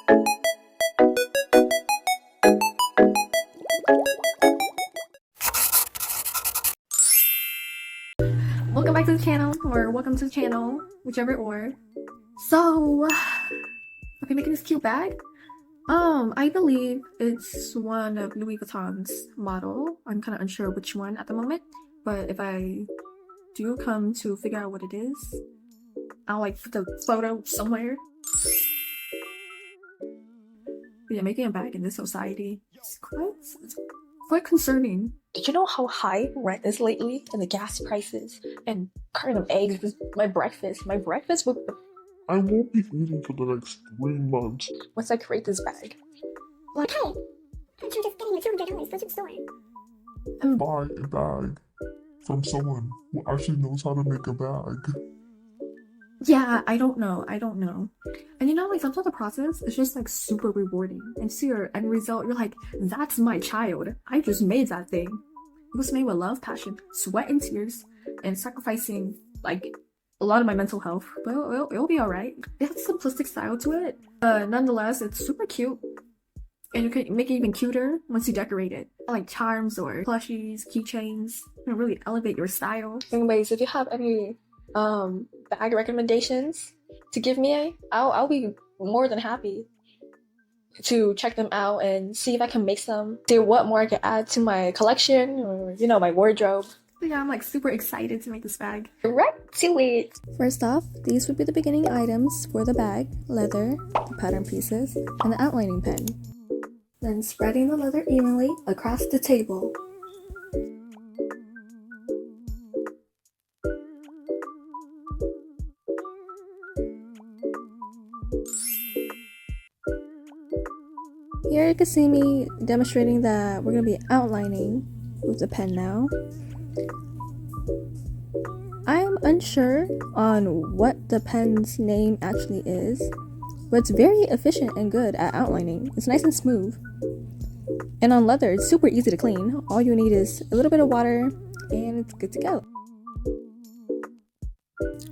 Welcome back to the channel, or welcome to the channel, whichever or. So, I've been making this cute bag. I believe it's one of Louis Vuitton's model. I'm kind of unsure which one at the moment, but if I do come to figure out what it is, I'll like put the photo somewhere. But yeah, making a bag in this society is quite concerning. Did you know how high rent is lately, and the gas prices, and carton of eggs was my breakfast? My breakfast would. I won't be eating for the next 3 months. Once I create this bag, like, Hey, aren't you just getting the $200 go to the store? Buy a bag from someone who actually knows how to make a bag. yeah, I don't know. And you know, like sometimes the process is just like super rewarding, and see your end result, you're like, that's my child. I just made that thing. It was made with love, passion, sweat, and tears, and sacrificing like a lot of my mental health, but it'll be alright. It has a simplistic style to it, but nonetheless, it's super cute. And you can make it even cuter once you decorate it. Like charms or plushies, keychains, and really elevate your style. Anyways, if you have any bag recommendations to give me, I'll be more than happy to check them out and see if I can make some. See what more I can add to my collection, or you know, my wardrobe. But yeah, I'm like super excited to make this bag. Right to it! First off, these would be the beginning items for the bag: leather, the pattern pieces, and the outlining pen. Then spreading the leather evenly across the table. Here you can see me demonstrating that we're going to be outlining with the pen now. I'm unsure on what the pen's name actually is, but it's very efficient and good at outlining. It's nice and smooth. And on leather, it's super easy to clean. All you need is a little bit of water and it's good to go.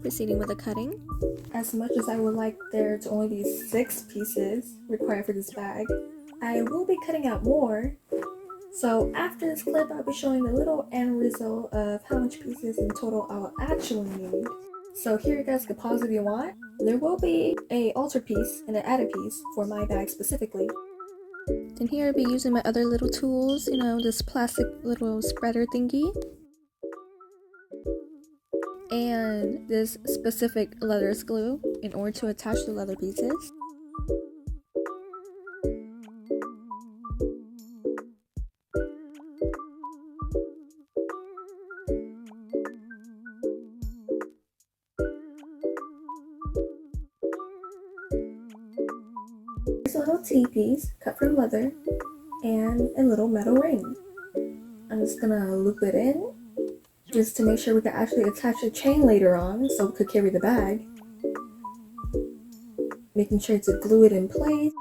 Proceeding with the cutting. As much as I would like there to only be 6 pieces required for this bag, I will be cutting out more. So after this clip, I'll be showing the little end result of how much pieces in total I will actually need. So here you guys can pause if you want. There will be a altar piece and an added piece for my bag specifically. And here I'll be using my other little tools, you know, this plastic little spreader thingy. And this specific leather glue in order to attach the leather pieces. Here's a little T-piece cut from leather and a little metal ring. I'm just gonna loop it in just to make sure we can actually attach a chain later on so we could carry the bag. Making sure to glue it in place.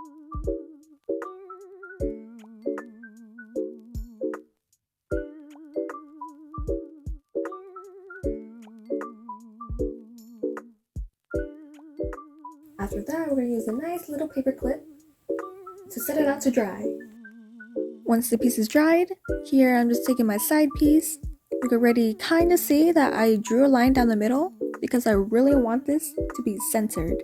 After that, we're going to use a nice little paper clip to set it out to dry. Once the piece is dried, here I'm just taking my side piece. You can already kind of see that I drew a line down the middle because I really want this to be centered.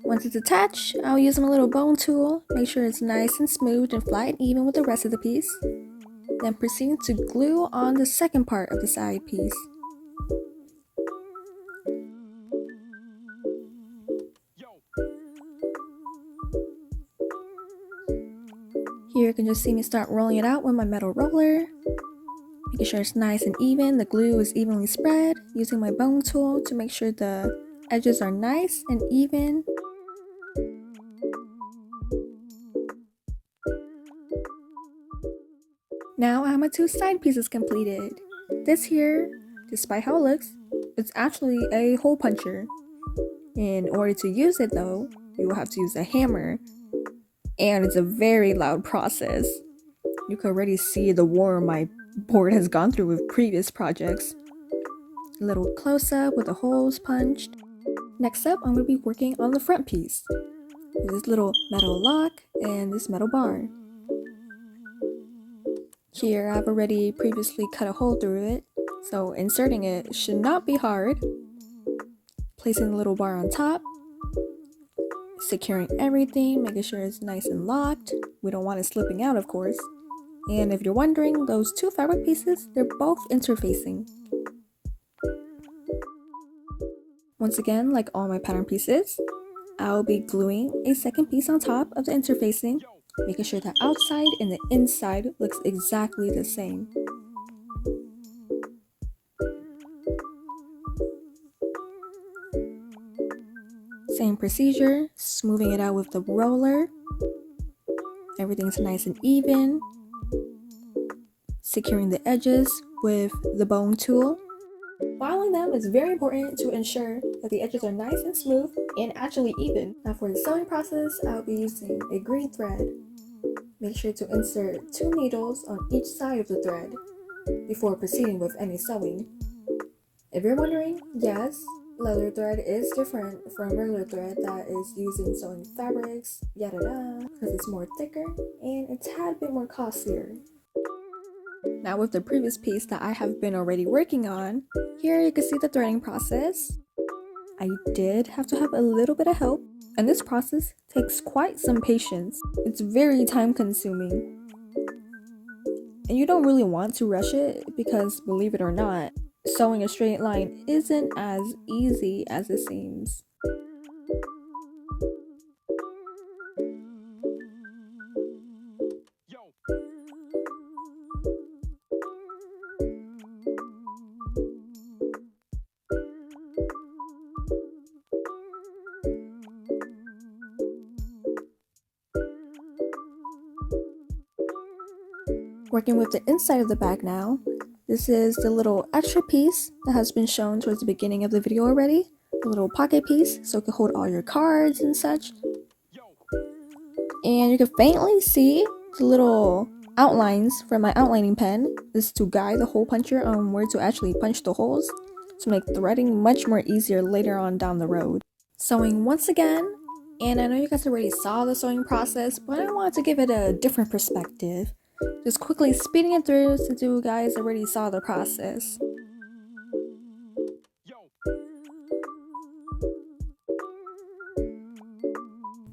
Once it's attached, I'll use my little bone tool, make sure it's nice and smooth and flat and even with the rest of the piece. Then proceed to glue on the second part of the side piece. Here you can just see me start rolling it out with my metal roller, making sure it's nice and even, the glue is evenly spread, using my bone tool to make sure the edges are nice and even. Now I have my 2 side pieces completed. This here, despite how it looks, it's actually a hole puncher. In order to use it though, you will have to use a hammer, and it's a very loud process. You can already see the war my board has gone through with previous projects. A little close up with the holes punched. Next up, I'm going to be working on the front piece. with this little metal lock and this metal bar. Here I've already previously cut a hole through it, so inserting it should not be hard. Placing the little bar on top, securing everything, making sure it's nice and locked. We don't want it slipping out, of course. And if you're wondering, those two fabric pieces, they're both interfacing. Once again, like all my pattern pieces, I'll be gluing a second piece on top of the interfacing, making sure the outside and the inside looks exactly the same. Same procedure, smoothing it out with the roller. Everything's nice and even. Securing the edges with the bone tool. Filing them is very important to ensure that the edges are nice and smooth and actually even. Now for the sewing process, I'll be using a green thread. Make sure to insert 2 needles on each side of the thread before proceeding with any sewing. If you're wondering, yes, leather thread is different from regular thread that is used in sewing fabrics, yada yada, because it's more thicker and a tad bit more costlier. Now with the previous piece that I have been already working on, here you can see the threading process. I did have to have a little bit of help, and this process takes quite some patience. It's very time consuming. And you don't really want to rush it because, believe it or not, sewing a straight line isn't as easy as it seems. Working with the inside of the bag now. This is the little extra piece that has been shown towards the beginning of the video already. A little pocket piece so it can hold all your cards and such. And you can faintly see the little outlines from my outlining pen. This is to guide the hole puncher on where to actually punch the holes to make threading much more easier later on down the road. Sewing once again, and I know you guys already saw the sewing process, but I wanted to give it a different perspective. Just quickly speeding it through since you guys already saw the process.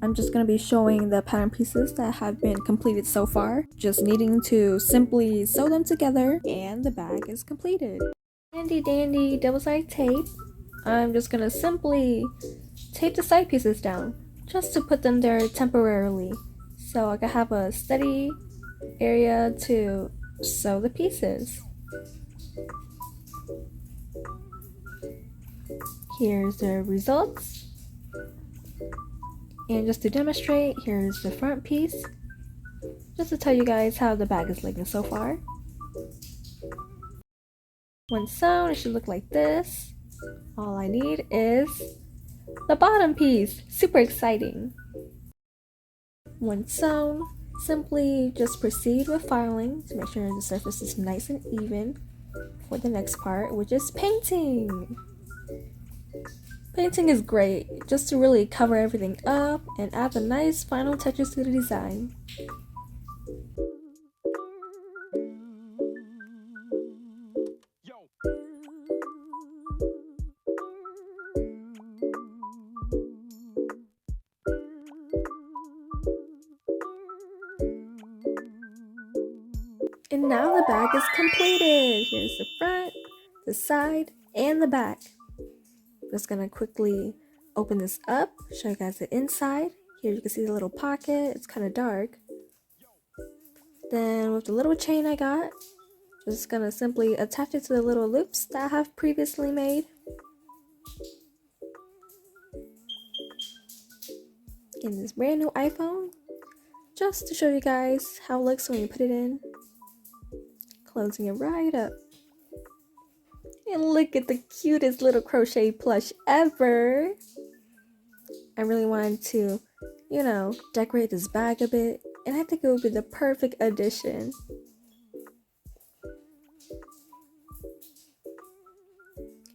I'm just going to be showing the pattern pieces that have been completed so far, just needing to simply sew them together and the bag is completed. Handy dandy double-sided tape. I'm just going to simply tape the side pieces down just to put them there temporarily so I can have a steady area to sew the pieces. Here's the results. And just to demonstrate, here's the front piece. Just to tell you guys how the bag is looking so far. When sewn, it should look like this. All I need is the bottom piece. Super exciting. When sewn, simply just proceed with filing to make sure the surface is nice and even for the next part, which is painting. Painting is great, just to really cover everything up and add the nice final touches to the design. And now the bag is completed. Here's the front, the side, and the back. Just gonna quickly open this up, show you guys the inside. Here you can see the little pocket, it's kind of dark. Then with the little chain I got, just gonna simply attach it to the little loops that I have previously made. In this brand new iPhone, just to show you guys how it looks when you put it in. Closing it right up. And look at the cutest little crochet plush ever. I really wanted to, decorate this bag a bit, and I think it would be the perfect addition.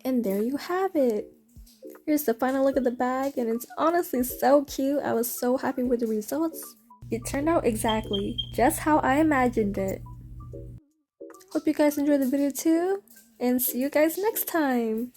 And there you have it. Here's the final look of the bag, and it's honestly so cute. I was so happy with the results. It turned out exactly just how I imagined it. Hope you guys enjoyed the video too, and see you guys next time!